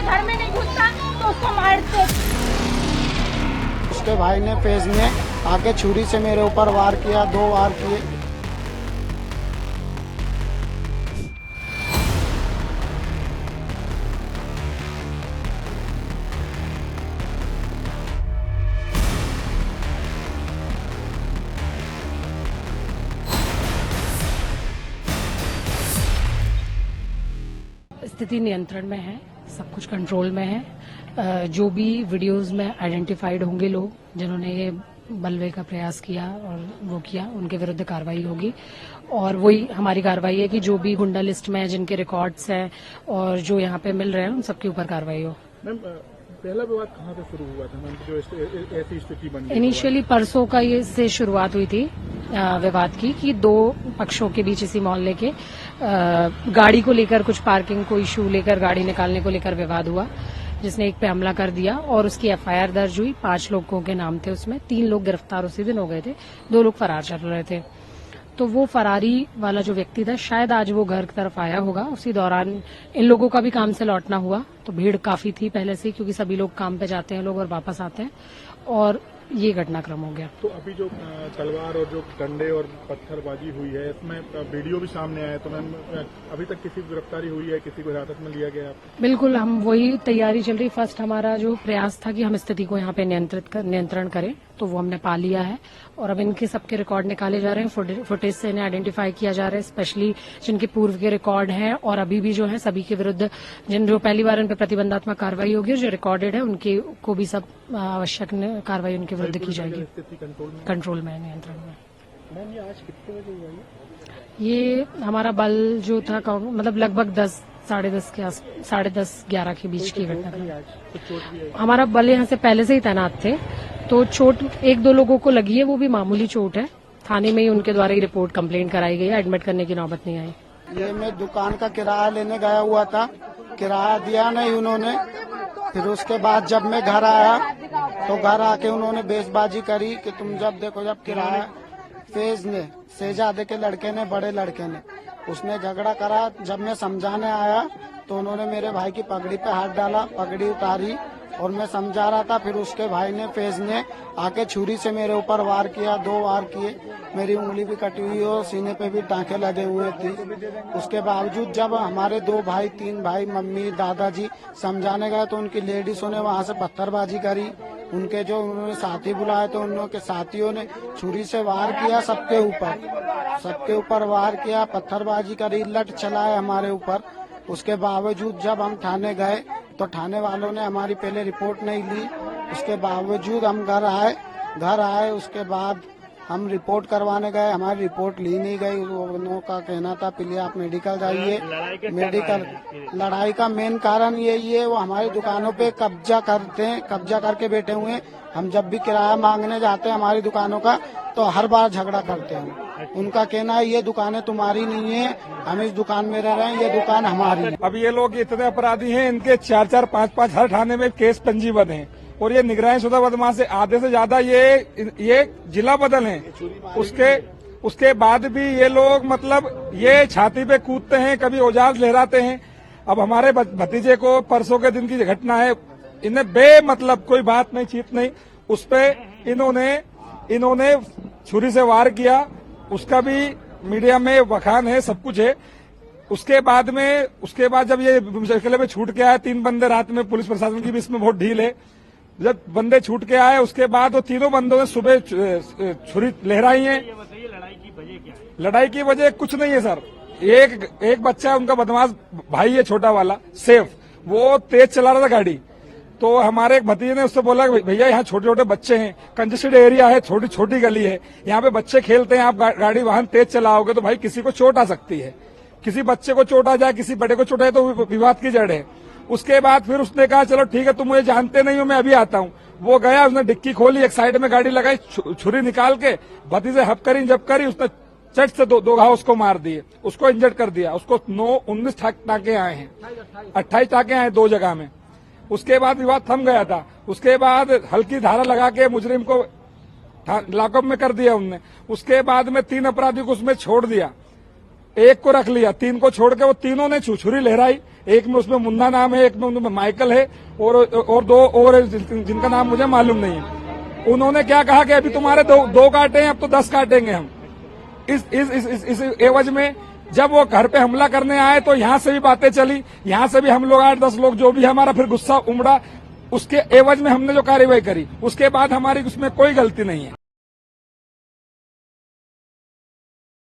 के घर में नहीं घुसता तो उसको मारते। उसके भाई ने फेज में आके छुरी से मेरे ऊपर वार किया, 2 वार किए। स्थिति नियंत्रण में है, सब कुछ कंट्रोल में है। जो भी वीडियोस में आइडेंटिफाइड होंगे लोग जिन्होंने ये बलवे का प्रयास किया और वो किया, उनके विरुद्ध कार्रवाई होगी। और वही हमारी कार्रवाई है कि जो भी गुंडा लिस्ट में है, जिनके रिकॉर्ड्स हैं और जो यहाँ पे मिल रहे हैं, उन सबके ऊपर कार्रवाई हो। मैम, पहला विवाद कहाँ से शुरू हुआ था मैम, जो ऐसी स्थिति बन गई? इनिशियली परसों का ये से शुरुआत हुई थी विवाद की कि 2 पक्षों के बीच इसी मोहल्ले के गाड़ी को लेकर, कुछ पार्किंग को इशू लेकर, गाड़ी निकालने को लेकर विवाद हुआ, जिसने एक पे हमला कर दिया और उसकी एफआईआर दर्ज हुई। 5 लोगों के नाम थे उसमें, 3 लोग गिरफ्तार उसी दिन हो गए थे, 2 लोग फरार चल रहे थे। तो वो फरारी वाला जो व्यक्ति था, शायद आज वो घर की तरफ आया होगा। उसी दौरान इन लोगों का भी काम से लौटना हुआ, तो भीड़ काफी थी पहले से, क्योंकि सभी लोग काम पे जाते हैं लोग और वापस आते हैं, और ये घटनाक्रम हो गया। तो अभी जो तलवार और जो डंडे और पत्थरबाजी हुई है, इसमें वीडियो भी सामने आया, तो मैम अभी तक किसी की गिरफ्तारी हुई है, किसी को हिरासत में लिया गया? बिल्कुल, हम वही तैयारी चल रही। फर्स्ट हमारा जो प्रयास था कि हम स्थिति को यहाँ पे नियंत्रण करें, तो वो हमने पा लिया है। और अब इनके सबके रिकॉर्ड निकाले जा रहे हैं, फुटेज से इन्हें आइडेंटिफाई किया जा रहा है, स्पेशली जिनके पूर्व के रिकॉर्ड हैं और अभी भी जो है, सभी के विरुद्ध जो पहली बार इन पर प्रतिबंधात्मक कार्रवाई होगी, जो रिकॉर्डेड है उनके को भी सब आवश्यक कार्रवाई उनके विरुद्ध की जाएगी। कंट्रोल में, नियंत्रण में। मैम, ये आज कितने बजे हुआ है? ये हमारा बल जो था, मतलब लगभग 10, साढ़े 10, 11 के बीच की घटना। हमारा बल यहाँ से पहले से ही तैनात थे, तो चोट 1-2 लोगों को लगी है, वो भी मामूली चोट है। थाने में ही उनके द्वारा ही रिपोर्ट कंप्लेंट कराई गई है, एडमिट करने की नौबत नहीं आई। ये मैं दुकान का किराया लेने गया हुआ था, किराया दिया नहीं उन्होंने। फिर उसके बाद जब मैं घर आया तो घर आके उन्होंने बेसबाजी करी कि तुम जब देखो, जब किराया फेज ने, शहजादे के लड़के ने, बड़े लड़के ने, उसने झगड़ा करा। जब मैं समझाने आया तो उन्होंने मेरे भाई की पगड़ी पे हाथ डाला, पगड़ी उतारी और मैं समझा रहा था। फिर उसके भाई ने, फेज ने आके छुरी से मेरे ऊपर वार किया, 2 वार किए। मेरी उंगली भी कटी हुई और सीने पे भी टाँके लगे हुए थे। उसके बावजूद जब हमारे 2 भाई, 3 भाई, मम्मी, दादाजी समझाने गए तो उनकी लेडीजों ने वहाँ से पत्थरबाजी करी। उनके जो उन्होंने साथी बुलाए तो उन लोगों के साथियों ने छुरी से वार किया, सबके ऊपर वार किया, पत्थरबाजी करी, लठ चलाए हमारे ऊपर। उसके बावजूद जब हम थाने गए तो थाने वालों ने हमारी पहले रिपोर्ट नहीं ली। उसके बावजूद हम घर आए। उसके बाद हम रिपोर्ट करवाने गए, हमारी रिपोर्ट ली नहीं गई। उन्होंने का कहना था पहले आप मेडिकल जाइए। मेडिकल लड़ाई का मेन कारण यही है, वो हमारी दुकानों पे कब्जा करके बैठे हुए हैं। हम जब भी किराया मांगने जाते हैं हमारी दुकानों का, तो हर बार झगड़ा करते हैं। उनका कहना है ये दुकानें तुम्हारी नहीं है, हम इस दुकान में रह रहे हैं, ये दुकान हमारी है। अब ये लोग इतने अपराधी हैं, इनके 4-4, 5-5 हर थाने में केस पंजीबद्ध हैं और ये निगरानी शुदा बदमाश से आधे से ज्यादा ये जिला बदल हैं। उसके बाद भी ये लोग मतलब ये छाती पे कूदते हैं, कभी औजार लहराते हैं। अब हमारे भतीजे को परसों के दिन की घटना है, इन्हें बेमतलब कोई बात नहीं, चीत नहीं, उस पे इन्होंने छुरी से वार किया। उसका भी मीडिया में बखान है, सब कुछ है। उसके बाद जब ये मुश्किल में छूट के आए, 3 बंदे रात में, पुलिस प्रशासन की भी इसमें बहुत ढील है। जब बंदे छूट के आए उसके बाद वो तीनों बंदों ने सुबह छुरी लहराई है। लड़ाई की वजह कुछ नहीं है सर। एक बच्चा उनका बदमाश भाई है, छोटा वाला सेफ, वो तेज चला रहा था गाड़ी। तो हमारे एक भतीजे ने उससे बोला कि भैया यहाँ छोटे छोटे बच्चे हैं, कंजेस्टेड एरिया है, छोटी छोटी गली है, यहाँ पे बच्चे खेलते हैं, आप गाड़ी वाहन तेज चलाओगे तो भाई किसी को चोट आ सकती है। किसी बच्चे को चोट आ जाए, किसी बड़े को चोट आए तो विवाद की जड़ है। उसके बाद फिर उसने कहा चलो ठीक है, तुम मुझे जानते नहीं हो, मैं अभी आता हूँ। वो गया, उसने डिक्की खोली, एक साइड में गाड़ी लगाई, छुरी निकाल के भतीजे हप करी, जब करी उसने चट से दो घाव उसको मार दिए, उसको इंजर्ड कर दिया। उसको 19 टाके आए हैं, 28 टाके आए 2 जगह में। उसके बाद विवाद थम गया था। उसके बाद हल्की धारा लगा के मुजरिम को लॉकअप में कर दिया उनने। उसके बाद में 3 अपराधी को उसमें छोड़ दिया। एक को रख लिया, 3 को छोड़ के वो तीनों ने छुरी लहराई। एक में उसमें मुन्ना नाम है, एक में उनमें माइकल है और 2 और जिनका नाम मुझे मालूम नहीं है। उन्होंने क्या कहा कि अभी तुम्हारे 2 काटे हैं, अब तो 10 काटेंगे हम। इस एवज में जब वो घर पे हमला करने आए तो यहाँ से भी बातें चली, यहाँ से भी हम लोग 8-10 लोग जो भी, हमारा फिर गुस्सा उमड़ा। उसके एवज में हमने जो कार्रवाई करी, उसके बाद हमारी उसमें कोई गलती नहीं है।